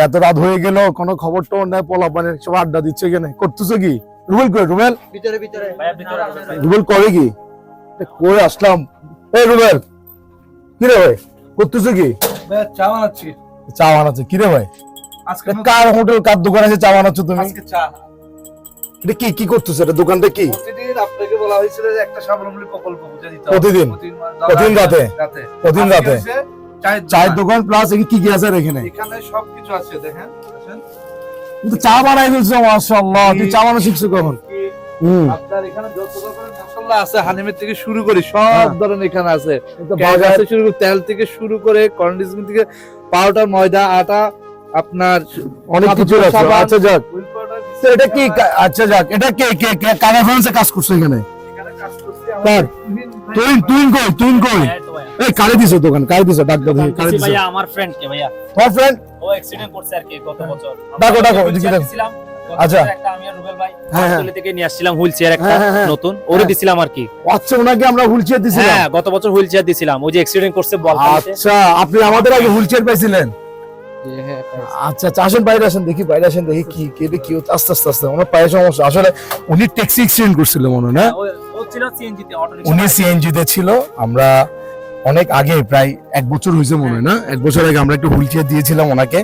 এত রাত হয়ে গেল, কোনো খবর টবর নাই, পোলাপানের সব আড্ডা দিচ্ছে এখানে। করতেছো কি? রুবেল কই? রুবেল রুবেল করে কি? কই আসলাম। এই রুবেল, কি রে ভাই করতেছো কি? চা বানাচ্ছি। চা বানাচ্ছো? কি রে ভাই আজকে কার হোটেল কার দোকান আছে চা বানাচ্ছ তুমি? আজকে চা এটা কি কি করতেছো? এটা দোকানটা কি? প্রতিদিন আপনাকে বলা হয়েছিল যে একটা স্বাবলম্বী প্রকল্প বুঝে দিতে হবে। প্রতিদিন প্রতিদিন রাতে প্রতিদিন রাতে চায়ের দোকান প্লাস কি কি আছে এখানে? এখানে সবকিছু আছে দেখেন। তুমি তো চা বানাই ফেলছো, মাশাআল্লাহ। তুই চা বানানো শিখছো কখন? আপনার এখানে যত রকমের মশলা আছে হানিমের থেকে শুরু করে সব ধরনের এখানে আছে। বাজার থেকে শুরু করে তেল থেকে শুরু করে কন্ডিশন থেকে পাউডার, ময়দা, আটা, আপনার অনেক কিছু আছে। আচ্ছা যাক, তো এটা কি? আচ্ছা যাক, এটা কে কে কে কার রেফারেন্সে কাজ করছো এখানে? এখানে কাজ করতে কার? তুই তুই কই? তুই কই? এই কারে দিছো দোকান? কারে দিছো? ডাক দাও কারে দিছো? ভাইয়া আমার ফ্রেন্ড কে ভাইয়া, তোমার ফ্রেন্ড? ও অ্যাক্সিডেন্ট করছে আর কি গত বছর। ডাকো ডাকো এদিকে ডাকো। আচ্ছা। একটা আমি আর রুবেল ভাই হ্যাঁ, হ্যাঁ। হাসপাতাল থেকে নিয়ে আসছিলাম হুইল চেয়ার একটা হ্যাঁ, হ্যাঁ, নতুন, ওরে দিছিলাম আর কি। আচ্ছা, ওনাকে আমরা হুইল চেয়ার দিছিলাম। হ্যাঁ গত বছর হুইল চেয়ার দিছিলাম, ওই যে অ্যাক্সিডেন্ট করছে বল খালিতে। আচ্ছা, আপনি আমাদের আগে হুইল চেয়ার পাইছিলেন? আচ্ছা আচ্ছা, আসেন বাইরে আসেন, দেখি বাইরে আসেন, দেখি কি কি এটা কি হচ্ছে। আস্তে আস্তে আস্তে ওনার পায়ে সমস্যা। আসলে উনি ট্যাক্সি অ্যাক্সিডেন্ট করছিল মনে হয় না? ও ছিল সিএনজি তে, অটো উনি রিকশা। সিএনজি তে ছিল। আমরা অনেক আগে, প্রায় 1 বছর হয়েছে মনে হয় না, 1 বছর আগে আমরা একটা হুইল চেয়ার দিয়েছিলাম ওনাকে।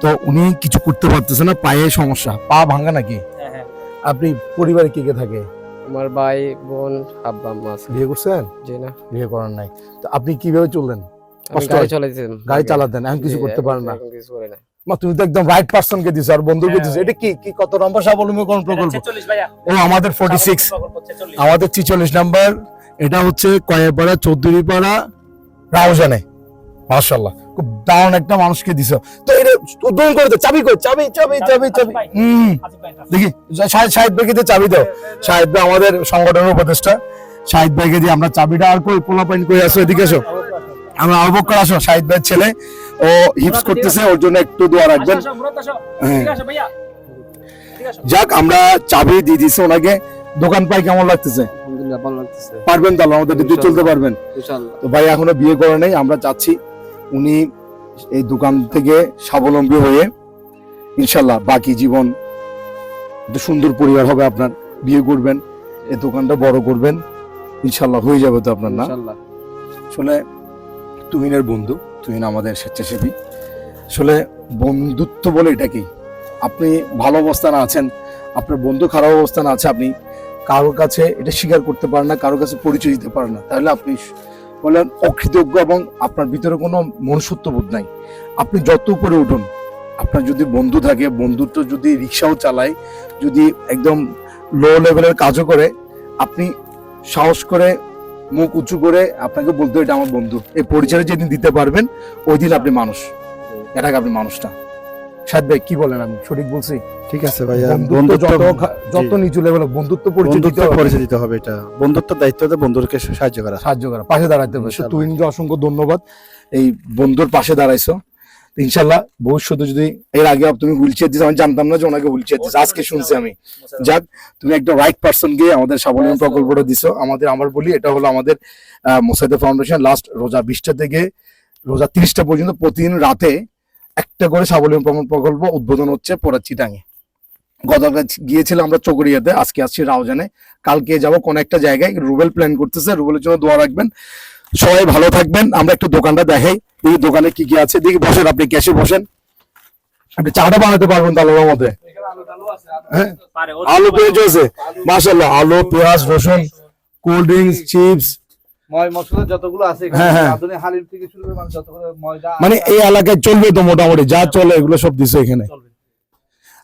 তো উনি কিছু করতে পারতেছে না, পায়ে সমস্যা, পা ভাঙা নাকি? হ্যাঁ হ্যাঁ। আপনি পরিবারে কে কে থাকে? আমার ভাই, বোন, আব্বা, আম্মা আছে। বিয়ে করছেন? জি না, বিয়ে করেন নাই। তো আপনি কিভাবে চললেন? আমি কষ্ট গাড়ি হয়? চালাইতেন। গাড়ি চালাতেন, এখন কিছু জি, করতে পারেন না? এখন কিছু করি না। মা, তুমি তো একদম রাইট পারসন কে দিছো, আর বন্ধুকে দিছো। এটা কি কি কত নম্বর স্বাবলম্বীকরণ প্রকল্প? 46 ভাইয়া। ও আমাদের 46, প্রকল্প 46। আমাদের 46 নাম্বার। এটা হচ্ছে কয়েপাড়া, চৌধুরীপাড়া, রাউজানে। মাশাআল্লাহ, খুব দারুণ একটা মানুষকে দিছো। তো এটা উদ্বোধন করে দাও। চাবি কই? চাবি চাবি চাবি চাবি। আজিব ভাই কাছে। দেখি শাহিদ ভাইকে দিয়ে চাবি দাও। শাহিদ ভাই আমাদের সংগঠনের উপদেষ্টা। শাহিদ ভাইকে দিয়ে আমরা চাবিটা। আর কই পোলাপাইন কই আসো? এদিকে আসো, আমরা অবকর আসো। শাহিদ ভাইয়ের ছেলে, ও হিপস করতেছে, ওর জন্য একটু দোয়া রাখবেন। আসো মুরাদ আসো। হ্যাঁ। ঠিক আছে ভাইয়া। ঠিক আছে। যাক, আমরা চাবি দিয়ে দিছি ওনাকে। দোকান পাই কেমন লাগতেছে? আলহামদুলিল্লাহ ভালো লাগতেছে। পারবেন তো? আমাদের দিকে চলতে পারবেন ইনশাআল্লাহ। তো? ভাই এখনো বিয়ে করে নাই, আমরা চাচ্ছি উনি এই দোকান থেকে স্বাবলম্বী হয়ে ইনশাল্লাহ বাকি জীবন একটা সুন্দর পরিবার হবে আপনার। বিয়ে করবেন, এই দোকানটা বড় করবেন, ইনশাল্লাহ হয়ে যাবে তো আপনার, না? ইনশাআল্লাহ। আসলে তুহিনের বন্ধু, তুহিন আমাদের স্বেচ্ছাসেবী। আসলে বন্ধুত্ব বলে এটা কি? আপনি ভালো অবস্থানে আছেন, আপনার বন্ধু খারাপ অবস্থানে আছে, আপনি কারোর কাছে এটা স্বীকার করতে পারেন না, কারোর কাছে পরিচয় দিতে পারেন না, তাহলে আপনি বলেন অকৃতজ্ঞ এবং আপনার ভিতরে কোনো মনুষ্যত্ববোধ নাই। আপনি যত উপরে উঠুন, আপনার যদি বন্ধু থাকে, বন্ধুত্ব যদি রিক্সাও চালায়, যদি একদম লো লেভেলের কাজও করে, আপনি সাহস করে মুখ উঁচু করে আপনাকে বলতে এটা আমার বন্ধু, এই পরিচয় যেদিন দিতে পারবেন, ওই দিন আপনি মানুষ। এটাকে আপনি মানুষটা। সাদ ভাই কি বলেন? আমি সঠিক বলছি? ঠিক আছে ভাইয়া, বন্ধুত্ব যত নিচু লেভেল, বন্ধুত্ব পরিচয় দিতে হবে। পরিচয় দিতে হবে। এটা বন্ধুত্বের দায়িত্ব, বন্ধুকে সাহায্য করা। পাশে দাঁড়াতে হবে। ইনশাআল্লাহ। তুহিনকে অসংখ্য ধন্যবাদ, এই বন্ধুর পাশে দাঁড়াইছো। ইনশাল্লাহ ভবিষ্যতে যদি, এর আগে তুমি হুইল চেয়ার দিছো, আমি জানতাম না যে ওনাকে হুইল চেয়ার দিছো, আজকে শুনছি আমি। যাক, তুমি একটা রাইট পারসন গিয়ে আমাদের স্বাবলম্বী প্রকল্পটা দিছো। আমার বলি, এটা হলো আমাদের মোসাইদা ফাউন্ডেশন লাস্ট রোজা 20টা থেকে রোজা 30টা পর্যন্ত প্রতিদিন রাতে একটা করে স্বাবলম্বী প্রকল্প উদ্বোধন হচ্ছে পুরা চিটাঙে। গতকাল গিয়েছিলাম আমরা চকরিয়াতে, আজকে আসছি রাউজানে, কালকে যাব কোন একটা জায়গায়। রুবেল প্ল্যান করতেছে, রুবেলের জন্য দোয়া রাখবেন। সবাই ভালো থাকবেন। আমরা একটু দোকানটা দেখাই, এই দোকানে কি কি আছে দেখি। বসেন, আপনি ক্যাশে বসেন, আপনি চাটা বানাতে পারবেন তো আলুর মধ্যে? হ্যাঁ, পারে ও আলু পেঁয়াজ আছে, মাশাআল্লাহ। আলু, পেঁয়াজ, রসুন, কোল্ড ড্রিঙ্কস, চিপস, মশলা যতগুলো আছে হ্যাঁ, হ্যাঁ। আধুনিক হালিম থেকে শুরু করে মানে যতগুলো ময়দা, মানে এই এলাকায় চলবে তো মোটামুটি যা চলে, এগুলো সব দিছে এখানে।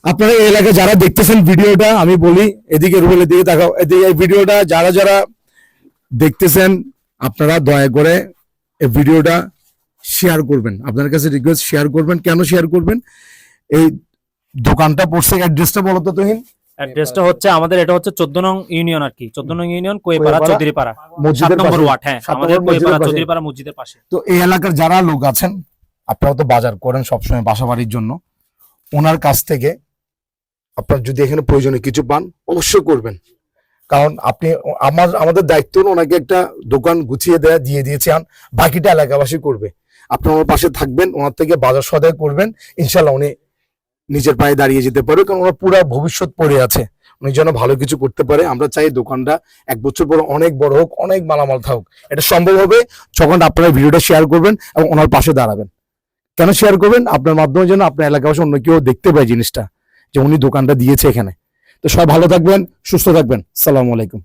আপনারা এই এলাকায় যারা দেখতেছেন ভিডিওটা, আমি বলি এদিকে, রুবেলের দিকে তাকাও, এদিকে এই ভিডিওটা যারা যারা দেখতেছেন, আপনারা দয়া করে এই ভিডিওটা শেয়ার করবেন। আপনার কাছে রিকোয়েস্ট, শেয়ার করবেন। কেন শেয়ার করবেন? এই দোকানটা পড়ছে, অ্যাড্রেসটা বলো তো তুহিন। অ্যাড্রেসটা হচ্ছে আমাদের, এটা হচ্ছে 14 নং ইউনিয়ন আর কি, 14 নং ইউনিয়ন কোয়েপাড়া, কোয়েপাড়া, চৌধুরীপাড়া, 7 মসজিদের নম্বর পাশে। ওয়ার্ড। হ্যাঁ, 7 আমাদের নম্বর মসজিদের কোয়েপাড়া, পাশে। চৌধুরীপাড়া মসজিদের পাশে। তো এই এলাকার যারা লোক আছেন, আপনারা তো বাজার করেন সবসময় বাসা বাড়ির জন্য, ওনার কাছ থেকে আপনার যদি এখানে প্রয়োজনে কিছু পান, অবশ্যই করবেন। কারণ আপনি, আমাদের দায়িত্ব হলো ওনাকে একটা দোকান গুছিয়ে দিয়ে দিয়েছে, বাকিটা এলাকাবাসী করবে। আপনি ওনার পাশে থাকবেন, ওনার থেকে বাজার সদাই করবেন, ইনশাল্লাহ উনি নিজের পায়ে দাঁড়িয়ে যেতে পারে, কারণ ওনার পুরো ভবিষ্যৎ পড়ে আছে, উনি যেন ভালো কিছু করতে পারে। আমরা চাই দোকানটা 1 বছর পর অনেক বড় হোক, অনেক মালামাল থাকুক। এটা সম্ভব হবে যখন আপনারা ভিডিওটা শেয়ার করবেন এবং ওনার পাশে দাঁড়াবেন। কেন শেয়ার করবেন? আপনার মাধ্যমে যেন আপনার এলাকাবাসী অন্য কেউ দেখতে পায় জিনিসটা, যে উনি দোকানটা দিয়েছে এখানে। তো সবাই ভালো থাকবেন, সুস্থ থাকবেন। আসসালামু আলাইকুম।